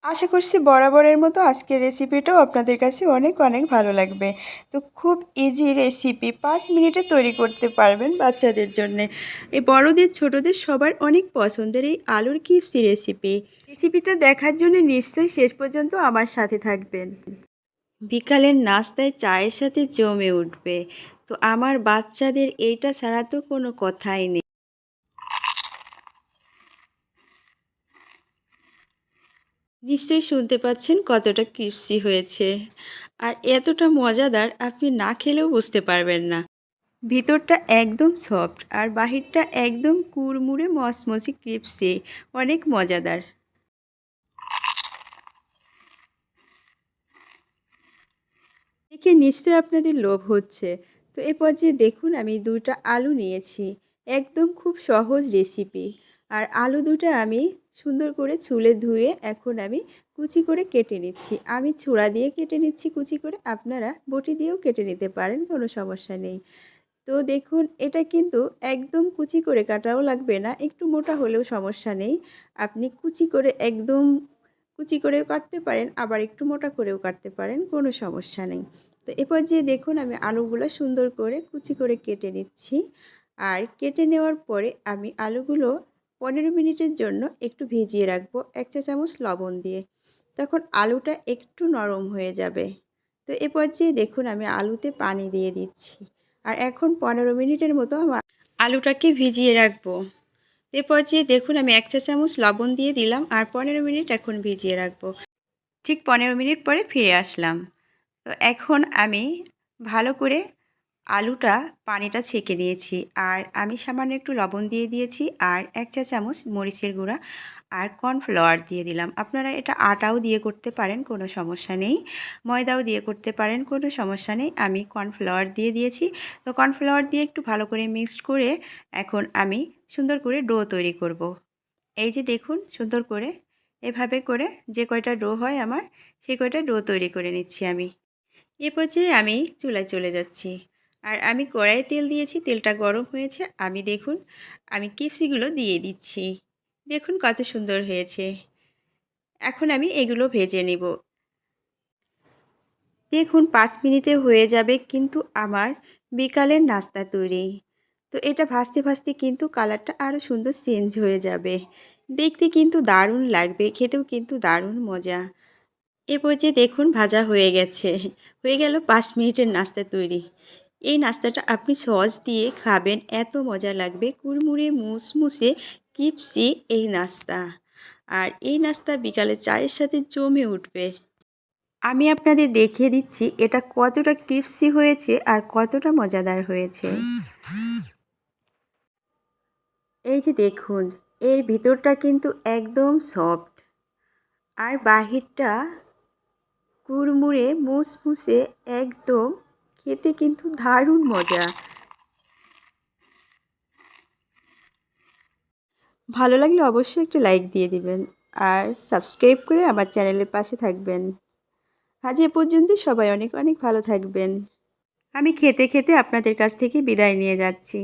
আশা করছি বরাবরের মতো আজকের রেসিপিটাও আপনাদের কাছে অনেক অনেক ভালো লাগবে। তো খুব ইজি রেসিপি 5 মিনিটে তৈরি করতে পারবেন বাচ্চাদের জন্যে। এই বড়দের ছোটদের সবার অনেক পছন্দের এই আলুর কিপসি রেসিপি। রেসিপিটা দেখার জন্য নিশ্চয়ই শেষ পর্যন্ত আমার সাথে থাকবেন। বিকালের নাস্তায় চায়ের সাথে জমে উঠবে। তো আমার বাচ্চাদের এইটা ছাড়া তো কোনো কথাই নেই। নিশ্চয়ই শুনতে পাচ্ছেন কতটা ক্রিস্পি হয়েছে আর এতটা মজাদার আপনি না খেলেও বুঝতে পারবেন না। ভিতরটা একদম সফট আর বাহিরটা একদম কুড়মুড়ে মচমচে ক্রিস্পি, অনেক মজাদার। দেখে নিশ্চয়ই আপনাদের লোভ হচ্ছে। তো এ পর্যায়ে দেখুন আমি 2টা আলু নিয়েছি। একদম খুব সহজ রেসিপি। আর আলু 2টা আমি সুন্দর করে ছুলে ধুয়ে এখন আমি কুচি করে কেটে নিচ্ছি। আমি ছুরা দিয়ে কেটে নিচ্ছি কুচি করে, আপনারা বটি দিয়েও কেটে নিতে পারেন, কোনো সমস্যা নেই। তো দেখুন এটা কিন্তু একদম কুচি করে কাটাও লাগবে না, একটু মোটা হলেও সমস্যা নেই। আপনি কুচি করে একদম কুচি করেও কাটতে পারেন, আবার একটু মোটা করেও কাটতে পারেন, কোনো সমস্যা নেই। তো এ পর্যায়ে দেখুন আমি আলুগুলো সুন্দর করে কুচি করে কেটে নিচ্ছি। আর কেটে নেওয়ার পরে আমি আলুগুলো 15 মিনিটের জন্য একটু ভিজিয়ে রাখবো 1 চা চামচ লবণ দিয়ে। তখন আলুটা একটু নরম হয়ে যাবে। তো এ পর্যায়ে দেখুন আমি আলুতে পানি দিয়ে দিচ্ছি। আর এখন 15 মিনিটের মতো আমার আলুটাকে ভিজিয়ে রাখবো। এ পর্যায়ে দেখুন আমি 1 চা চামচ লবণ দিয়ে দিলাম আর 15 মিনিট এখন ভিজিয়ে রাখবো। ঠিক 15 মিনিট পরে ফিরে আসলাম। তো এখন আমি ভালো করে আলুটা পানিটা ছেঁকে নিয়েছি আর আমি সামান্য একটু লবণ দিয়ে দিয়েছি আর 1 চা চামচ মরিচের গুঁড়া আর কর্নফ্লাওয়ার দিয়ে দিলাম। আপনারা এটা আটাও দিয়ে করতে পারেন, কোনো সমস্যা নেই, ময়দাও দিয়ে করতে পারেন, কোনো সমস্যা নেই। আমি কর্নফ্লাওয়ার দিয়ে দিয়েছি। তো কর্নফ্লাওয়ার দিয়ে একটু ভালো করে মিক্সড করে এখন আমি সুন্দর করে ডো তৈরি করব। এই যে দেখুন সুন্দর করে এভাবে করে যে কয়টা ডো হয় আমার, সেই কয়টা ডো তৈরি করে নিচ্ছি আমি। এ পর্যায়ে আমি চুলায় চলে যাচ্ছি আর আমি কড়াইয়ে তেল দিয়েছি, তেলটা গরম হয়েছে। আমি দেখুন আমি কিপসিগুলো দিয়ে দিচ্ছি। দেখুন কত সুন্দর হয়েছে। এখন আমি এগুলো ভেজে নেব। দেখুন 5 মিনিটে হয়ে যাবে কিন্তু আমার বিকালের নাস্তা তৈরি। তো এটা ভাজতে ভাজতে কিন্তু কালারটা আরও সুন্দর চেঞ্জ হয়ে যাবে। দেখতে কিন্তু দারুণ লাগবে, খেতেও কিন্তু দারুণ মজা। এ পর্যায়ে দেখুন ভাজা হয়ে গেছে। হয়ে গেল 5 মিনিটের নাস্তা তৈরি। এই নাস্তাটা আপনি সস দিয়ে খাবেন, এত মজা লাগবে। কুড়মুড়ে মুসমুসে ক্রিস্পি এই নাস্তা। আর এই নাস্তা বিকালে চায়ের সাথে জমে উঠবে। আমি আপনাদের দেখিয়ে দিচ্ছি এটা কতটা ক্রিস্পি হয়েছে আর কতটা মজাদার হয়েছে। এই যে দেখুন এর ভিতরটা কিন্তু একদম সফট আর বাহিরটা কুড়মুড়ে মুসমুসে একদম, খেতে কিন্তু দারুণ মজা। ভালো লাগলে অবশ্যই একটা লাইক দিয়ে দিবেন আর সাবস্ক্রাইব করে আমার চ্যানেলের পাশে থাকবেন। আজ এ পর্যন্ত, সবাই অনেক অনেক ভালো থাকবেন। আমি খেতে খেতে আপনাদের কাছ থেকে বিদায় নিয়ে যাচ্ছি।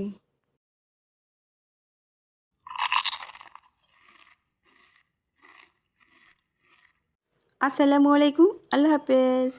আসসালামু আলাইকুম, আল্লাহ হাফেজ।